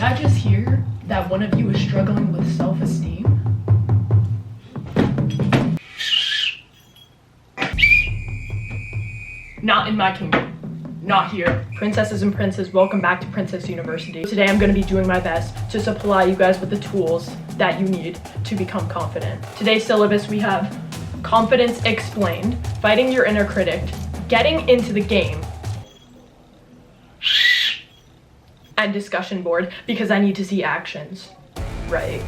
I just hear that one of you is struggling with self-esteem? Not in my kingdom. Not here. Princesses and princes, welcome back to Princess University. Today I'm going to be doing my best to supply you guys with the tools that you need to become confident. Today's syllabus we have confidence explained, fighting your inner critic, getting into the game, and discussion board because I need to see actions. Right.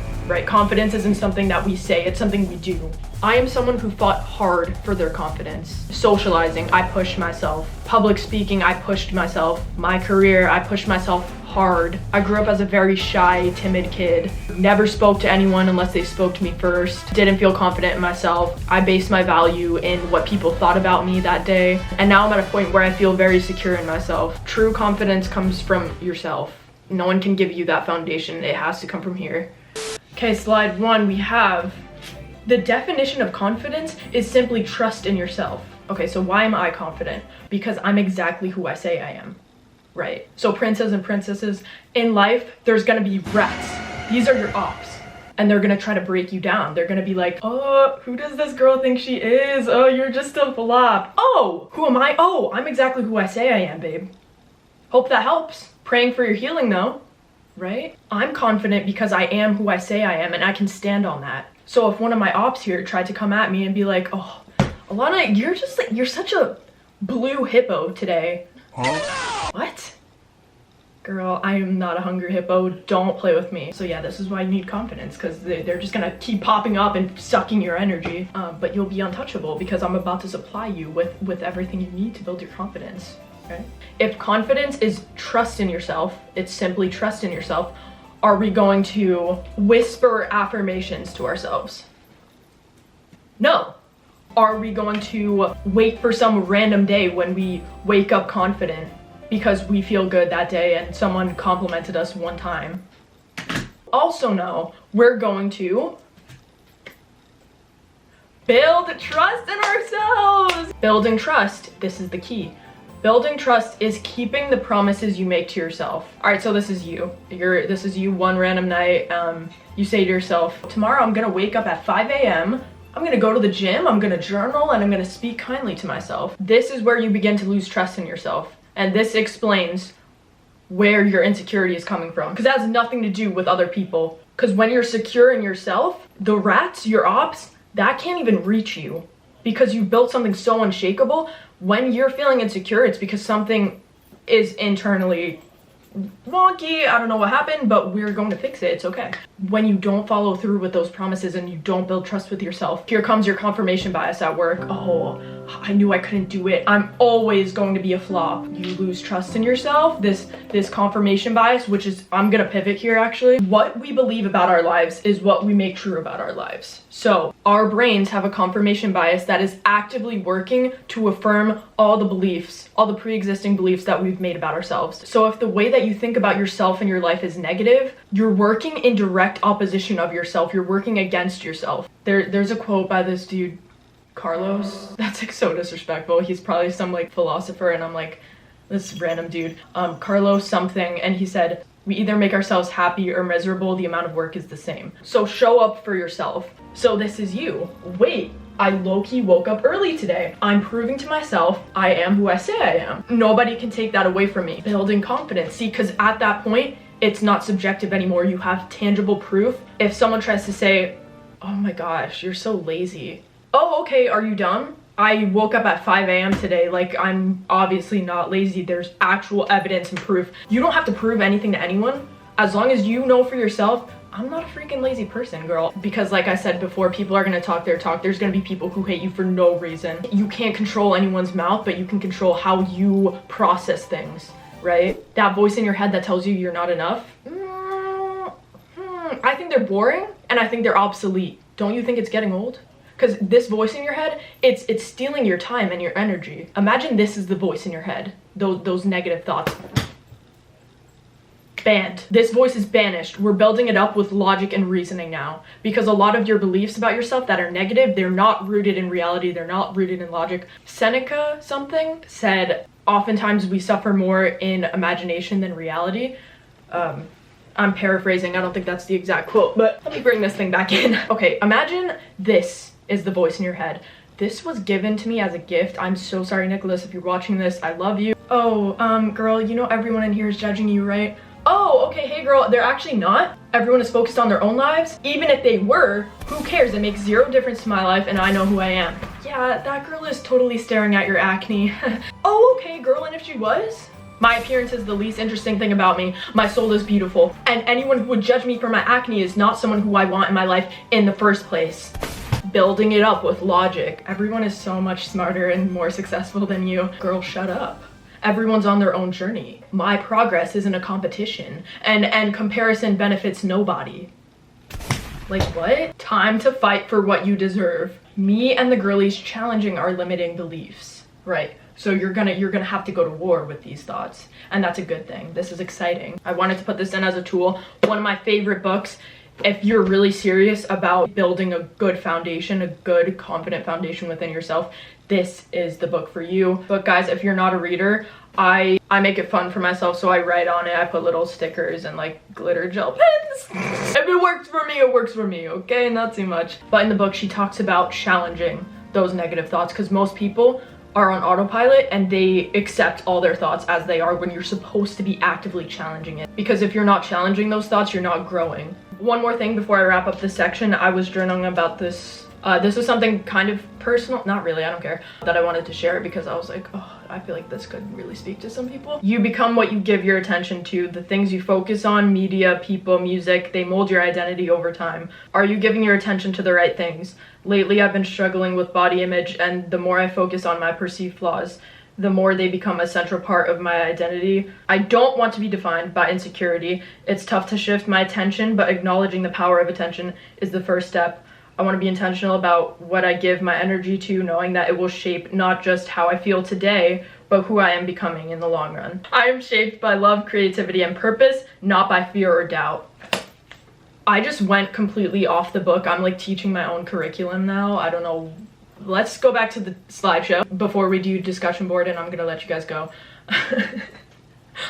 Confidence isn't something that we say, it's something we do. I am someone who fought hard for their confidence. Socializing, I pushed myself. Public speaking, I pushed myself. My career, I pushed myself hard. I grew up as a very shy, timid kid. Never spoke to anyone unless they spoke to me first. Didn't feel confident in myself. I based my value in what people thought about me that day. And now I'm at a point where I feel very secure in myself. True confidence comes from yourself. No one can give you that foundation. It has to come from here. Okay, slide 1, we have the definition of confidence is simply trust in yourself. Okay, so why am I confident? Because I'm exactly who I say I am, right? So princes and princesses, in life, there's gonna be rats. These are your ops. And they're gonna try to break you down. They're gonna be like, oh, who does this girl think she is? Oh, you're just a flop. Oh, who am I? Oh, I'm exactly who I say I am, babe. Hope that helps. Praying for your healing though, right? I'm confident because I am who I say I am and I can stand on that. So if one of my ops here tried to come at me and be like, oh, Alana, you're such a blue hippo today. Huh? What? Girl, I am not a hungry hippo. Don't play with me. So yeah, this is why you need confidence, because they're just gonna keep popping up and sucking your energy. But you'll be untouchable because I'm about to supply you with everything you need to build your confidence. Right? If confidence is trust in yourself, it's simply trust in yourself, are we going to whisper affirmations to ourselves? No. Are we going to wait for some random day when we wake up confident because we feel good that day and someone complimented us one time? Also no, we're going to build trust in ourselves. Building trust, this is the key. Building trust is keeping the promises you make to yourself. All right, so this is you. This is you one random night. You say to yourself, tomorrow I'm gonna wake up at 5 a.m. I'm gonna go to the gym, I'm gonna journal, and I'm gonna speak kindly to myself. This is where you begin to lose trust in yourself. And this explains where your insecurity is coming from. Because that has nothing to do with other people. Because when you're secure in yourself, the rats, your ops, that can't even reach you. Because you built something so unshakable. When you're feeling insecure, it's because something is internally wonky. I don't know what happened, but we're going to fix it. It's okay. When you don't follow through with those promises and you don't build trust with yourself, here comes your confirmation bias at work. Oh, I knew I couldn't do it. I'm always going to be a flop. You lose trust in yourself. This confirmation bias, which is, I'm gonna pivot here actually. What we believe about our lives is what we make true about our lives. So our brains have a confirmation bias that is actively working to affirm all the beliefs, all the pre-existing beliefs that we've made about ourselves. So if the way that you think about yourself and your life is negative, you're working in direct opposition of yourself. You're working against yourself. There's a quote by this dude, Carlos. That's like so disrespectful. He's probably some like philosopher and I'm like, this random dude. Carlos something, and he said, we either make ourselves happy or miserable, the amount of work is the same. So show up for yourself. So this is you. Wait, I low-key woke up early today. I'm proving to myself I am who I say I am. Nobody can take that away from me. Building confidence. See, because at that point, it's not subjective anymore. You have tangible proof. If someone tries to say, oh my gosh, you're so lazy. Oh, okay, are you dumb? I woke up at 5 a.m. today. Like, I'm obviously not lazy. There's actual evidence and proof. You don't have to prove anything to anyone. As long as you know for yourself, I'm not a freaking lazy person, girl. Because like I said before, people are gonna talk their talk. There's gonna be people who hate you for no reason. You can't control anyone's mouth, but you can control how you process things, right? That voice in your head that tells you you're not enough, I think they're boring and I think they're obsolete. Don't you think it's getting old? Because this voice in your head, it's stealing your time and your energy. Imagine this is the voice in your head, those negative thoughts. Banned. This voice is banished. We're building it up with logic and reasoning now. Because a lot of your beliefs about yourself that are negative, they're not rooted in reality, they're not rooted in logic. Seneca something said, oftentimes we suffer more in imagination than reality. I'm paraphrasing, I don't think that's the exact quote, but let me bring this thing back in. Okay, imagine this is the voice in your head. This was given to me as a gift. I'm so sorry, Nicholas, if you're watching this, I love you. Oh, girl, you know everyone in here is judging you, right? Oh, okay, hey girl, they're actually not. Everyone is focused on their own lives. Even if they were, who cares? It makes zero difference to my life and I know who I am. Yeah, that girl is totally staring at your acne. Oh, okay, girl, and if she was? My appearance is the least interesting thing about me. My soul is beautiful. And anyone who would judge me for my acne is not someone who I want in my life in the first place. Building it up with logic. Everyone is so much smarter and more successful than you. Girl, shut up. Everyone's on their own journey. My progress isn't a competition, and comparison benefits nobody. Like what? Time to fight for what you deserve. Me and the girlies challenging our limiting beliefs. Right. So you're gonna have to go to war with these thoughts, and that's a good thing. This is exciting. I wanted to put this in as a tool. One of my favorite books. If you're really serious about building a good foundation, a good confident foundation within yourself, this is the book for you. But guys, if you're not a reader, I make it fun for myself, so I write on it. I put little stickers and like glitter gel pens. If it works for me, it works for me, okay? Not too much. But in the book, she talks about challenging those negative thoughts, because most people are on autopilot and they accept all their thoughts as they are when you're supposed to be actively challenging it. Because if you're not challenging those thoughts, you're not growing. One more thing before I wrap up this section, I was journaling about this. This was something kind of personal, not really, I don't care, that I wanted to share because I was like, oh, I feel like this could really speak to some people. You become what you give your attention to. The things you focus on, media, people, music, they mold your identity over time. Are you giving your attention to the right things? Lately, I've been struggling with body image, and the more I focus on my perceived flaws, the more they become a central part of my identity. I don't want to be defined by insecurity. It's tough to shift my attention, but acknowledging the power of attention is the first step. I want to be intentional about what I give my energy to, knowing that it will shape not just how I feel today, but who I am becoming in the long run. I am shaped by love, creativity, and purpose, not by fear or doubt. I just went completely off the book. I'm like teaching my own curriculum now. I don't know. Let's go back to the slideshow before we do discussion board, and I'm gonna let you guys go.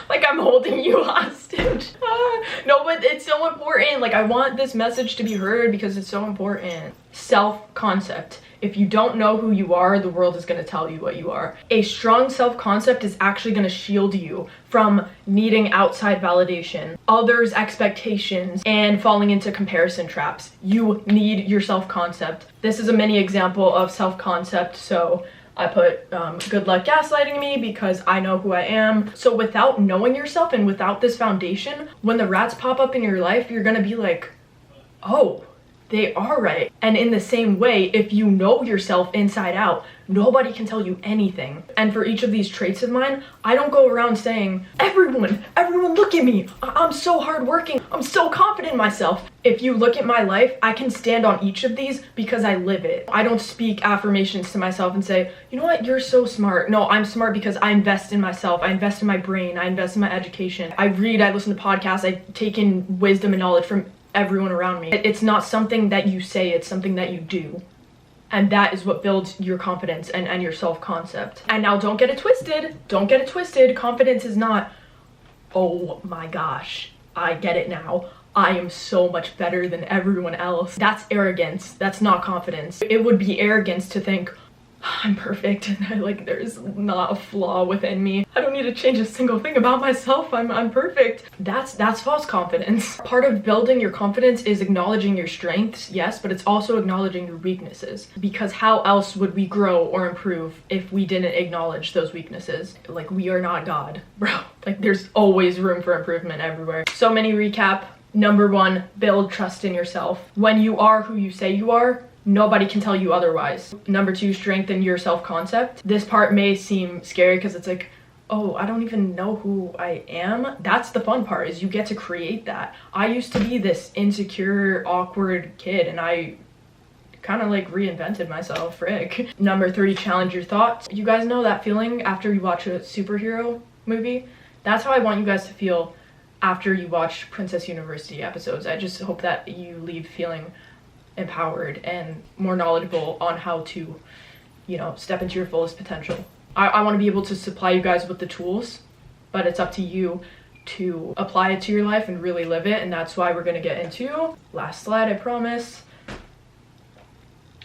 Like I'm holding you hostage. No, but it's so important. Like I want this message to be heard because it's so important. Self-concept. If you don't know who you are, the world is going to tell you what you are. A strong self-concept is actually going to shield you from needing outside validation, others' expectations, and falling into comparison traps. You need your self-concept. This is a mini example of self-concept, so I put good luck gaslighting me because I know who I am. So without knowing yourself and without this foundation, when the rats pop up in your life, you're gonna be like, oh, they are right. And in the same way, if you know yourself inside out, nobody can tell you anything. And for each of these traits of mine, I don't go around saying, everyone look at me. I'm so hardworking. I'm so confident in myself. If you look at my life, I can stand on each of these because I live it. I don't speak affirmations to myself and say, you know what, you're so smart. No, I'm smart because I invest in myself. I invest in my brain. I invest in my education. I read, I listen to podcasts. I take in wisdom and knowledge from everyone around me. It's not something that you say, it's something that you do. And that is what builds your confidence and your self-concept. And now don't get it twisted. Don't get it twisted. Confidence is not, oh my gosh, I get it now. I am so much better than everyone else. That's arrogance. That's not confidence. It would be arrogance to think, I'm perfect and like there's not a flaw within me. I don't need to change a single thing about myself. I'm perfect. That's false confidence. Part of building your confidence is acknowledging your strengths, yes, but it's also acknowledging your weaknesses. Because how else would we grow or improve if we didn't acknowledge those weaknesses? Like we are not God, bro. Like there's always room for improvement everywhere. So many recap. Number 1, build trust in yourself. When you are who you say you are, nobody can tell you otherwise. Number 2, strengthen your self-concept. This part may seem scary because it's like, oh, I don't even know who I am. That's the fun part, is you get to create that. I used to be this insecure, awkward kid, and I kind of like reinvented myself, frick. Number 3, challenge your thoughts. You guys know that feeling after you watch a superhero movie? That's how I want you guys to feel after you watch Princess University episodes. I just hope that you leave feeling empowered and more knowledgeable on how to, you know, step into your fullest potential. I want to be able to supply you guys with the tools, but it's up to you to apply it to your life and really live it, and that's why we're gonna get into last slide, I promise.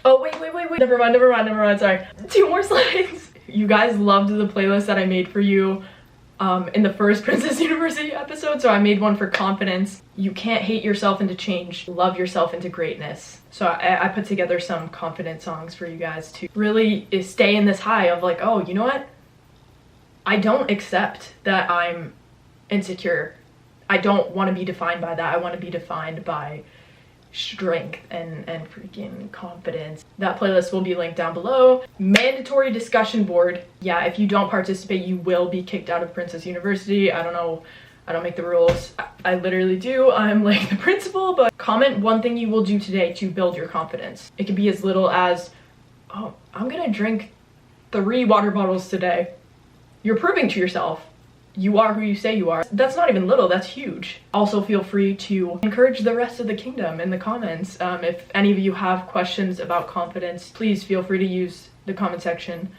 Oh, wait, never mind, sorry. 2 more slides. You guys loved the playlist that I made for you in the first Princess University episode, so I made one for confidence. You can't hate yourself into change, love yourself into greatness. So I put together some confidence songs for you guys to really stay in this high of like, oh, you know what? I don't accept that I'm insecure. I don't want to be defined by that. I want to be defined by strength and freaking confidence. That playlist will be linked down below. Mandatory discussion board. Yeah, if you don't participate, you will be kicked out of Princess University. I don't know, I don't make the rules. I literally do. I'm like the principal, but comment one thing you will do today to build your confidence. It could be as little as, oh, I'm gonna drink 3 water bottles today. You're proving to yourself you are who you say you are. That's not even little, that's huge. Also feel free to encourage the rest of the kingdom in the comments. If any of you have questions about confidence, please feel free to use the comment section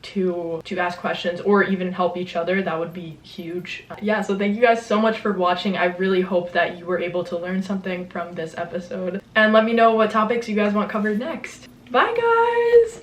to ask questions or even help each other. That would be huge. Yeah, so thank you guys so much for watching. I really hope that you were able to learn something from this episode. And let me know what topics you guys want covered next. Bye guys!